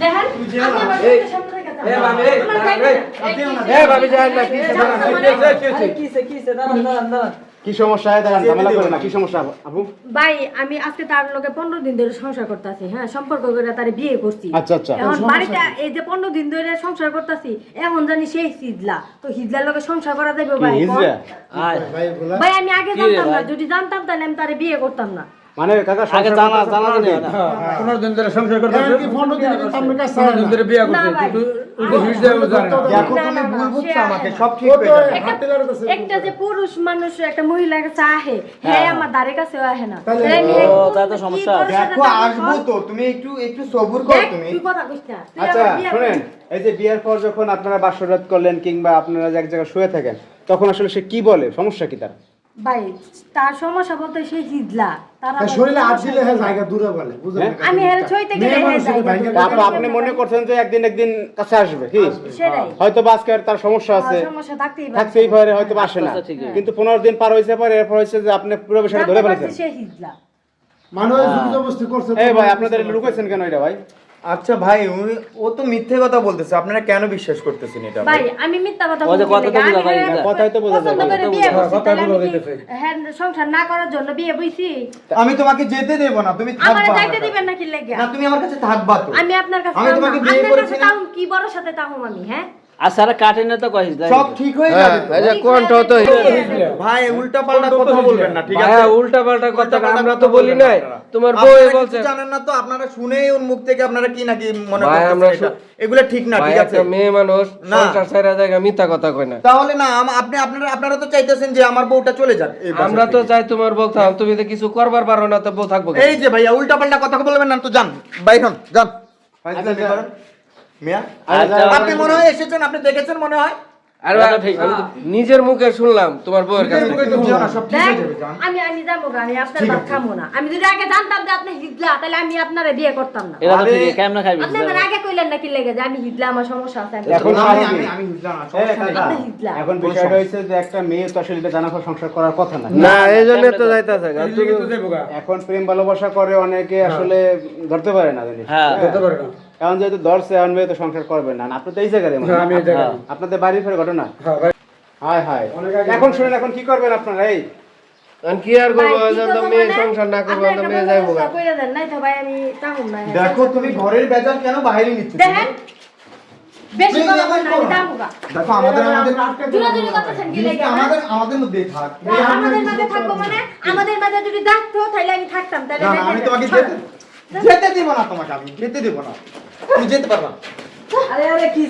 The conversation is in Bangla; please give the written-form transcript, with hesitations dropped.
দেখেন কি সমস্যা দাঁড়ান ঝামেলা করে না কি সমস্যা আপু ভাই আমি আজকে তার লগে 15 দিন ধরে সংসার করতেছি হ্যাঁ সম্পর্ক করে তারে বিয়ে করছি আচ্ছা আচ্ছা এখন বাড়িতে এই যে 15 দিন ধরে সংসার করতেছি এখন জানি সেই হিজলা তো হিজলার লগে সংসার করা যাবে ভাই হিজলা ভাই আমি আগে জানতাম না যদি জানতাম তাহলে আমি তারে বিয়ে করতাম না মানে কাকা আগে জানা নেই না 15 দিন ধরে সংসার করতে 15 দিন আপনার কাছে 15 দিন ধরে বিয়ে করতে কিন্তু উল্টো হিট দেওয়া জানে না দেখো তুমি ভুল বুঝছো আমাকে সব ঠিক হয়ে যাবে একটা যে পুরুষ মানুষ একটা মহিলার কাছে আহে হ্যাঁ আমার দাঁড়ে কাছে আহে না তাই তো সমস্যা দেখো আসবো তো তুমি একটু সবুর করো তুমি তুই কথা কইছ না আচ্ছা শুনেন এই যে বিয়ের পর যখন আপনারা বাসরাত করলেন কিংবা আপনারা এক জায়গায় শুয়ে থাকেন তখন আসলে সে কি বলে সমস্যা কি তার ভাই তার সমস্যা বলতে সেই হিজলা তারা শরীরে হাত দিলে হ্যাঁ জায়গা দূরে বলে বুঝলেন আমি হেরে ছইতে গেলে হ্যাঁ যাই আপনি মনে করছেন যে একদিন কাছে আসবে কি সেটাই হয়তো আজকে আর তার সমস্যা আছে সমস্যা থাকতেই পারে হয়তো আসে না কিন্তু 15 দিন পার হয়েছে পরে এরপর হয়েছে যে আপনি পুরো বিষয়টা ধরে ফেলেছেন সেই হিজলা মানুষ জবরদস্তি করছে এই ভাই আপনাদের লুকাইছেন কেন এটা ভাই আচ্ছা ভাই ও তো মিথ্যে কথা বলতেছে আপনারা কেন বিশ্বাস করতেছেন এটা ভাই আমি মিথ্যা কথা ওই যে বলছি কথা তো বোঝা যায় না। কথাই তো বোঝা যায় পছন্দ করে বিয়ে করছি, কথা তাহলে বোঝা আমি কি, যাইতেছে। হ্যাঁ সংসার না করার জন্য বিয়ে বইছি আমি তোমাকে যেতে দেব না তুমি আমার থাকবা যাইতে দিবেন নাকি লাগা না তুমি আমার কাছে থাকবা তো আমি আপনার কাছে আমি তোমাকে বিয়ে আপনার করেছি কাছে না? তাও কি বড় সাথে তাও আমি হ্যাঁ আর সারা কাটেন না তো কইস দেয় সব ঠিক হয়ে যাবে তো। এই যে কোনটা তো ভাই উল্টা পাল্টা কথা বলবেন না ঠিক আছে হ্যাঁ উল্টা পাল্টা কথা আমরা তো বলি নাই তোমার বউ আপনারা কিছু বলছে জানেন না তো আপনারা শুনেই ওর মুখ থেকে আপনারা কি নাকি মনে ভাই, করতেছেন আমরা এটা এগুলা ঠিক না ঠিক আছে মেয়ে মানুষ না। সংসার ছাড়া জায়গা মিথ্যা কথা কয় না তাহলে না আপনারা তো চাইতেছেন যে আমার বউটা চলে যাক এই বাসা আমরা তো থেকে। চাই তোমার বউ থাক তুমি তো কিছু করবার পারো না তো বউ থাকবো কেন? এই যে ভাইয়া উল্টা পাল্টা কথা বলবেন না তো যান বাইরে হন যান ফাইজলামি আচ্ছা, করেন। মিয়া আচ্ছা, আপনি মনে হয় এসেছেন আপনি দেখেছেন মনে হয় আর এটা ঠিক। আমি তো নিজের মুখে শুনলাম তোমার বউয়ের কাছে যেও না, সব ঠিক দেখ হয়ে যাবে যান আমি যাবো গা, আমি আপনার বাপ খামো না আমি যদি আগে জানতাম যে আপনি হিজলা তাহলে আমি আপনারে বিয়ে করতাম না এটা তো আরে, ঠিক কেমন খাইবি আপনি আমার আগে কইলেন নাকি লেগে যে আমি হিজলা আমার সমস্যা আছে আমি এখন আমি স্বাভাবিক। আমি আমি বুঝলাম না সমস্যা নেই। আপনি হিজলা এখন বিষয়টা হয়েছে যে একটা মেয়ে তো আসলে এটা জানা সংসার করার কথা না না এই জন্য তো যাইতেছে এই লিগে তো যাইবো গা এখন প্রেম ভালোবাসা করে অনেকে আসলে ধরতে পারে না জিনিস হ্যাঁ করতে পারে না এখন যেহেতু ধরছে এখন মেয়ে তো সংসার করবে না আপনি তো এই জায়গায় হ্যাঁ, আমি এই জায়গায় আপনাদের বাড়ির ফের ঘটনা হ্যাঁ ভাই হায় হায় অনেক আগে এখন শুনেন এখন কি করবেন আপনারা এই আমি কি আর করবো যখন মেয়ে সংসার না করবো তো মেয়ে যাইবো গা। কইরা দেন নাই তো ভাই আমি তাহম না দেখো তুমি ঘরের বেজাল কেন বাইরে নিচ্ছ দেখেন বেশি প্লিজ কথা আমার বলেন, করো। আমি যাবো গা। দেখো আমাদের জোরাজুরি করতেছেন কি জিনিসটা লেগে, আমাদের মধ্যেই থাক আমাদের মাঝে থাকবো মানে আমাদের মাঝে যদি ডাকতো তাহলে আমি থাকতাম তাহলে না না আমি যাইতে- তোমাকে যেতে দেব না তোমাকে আমি যেতে দেব না তুমি যেতে পারবা না। আরে আরে কি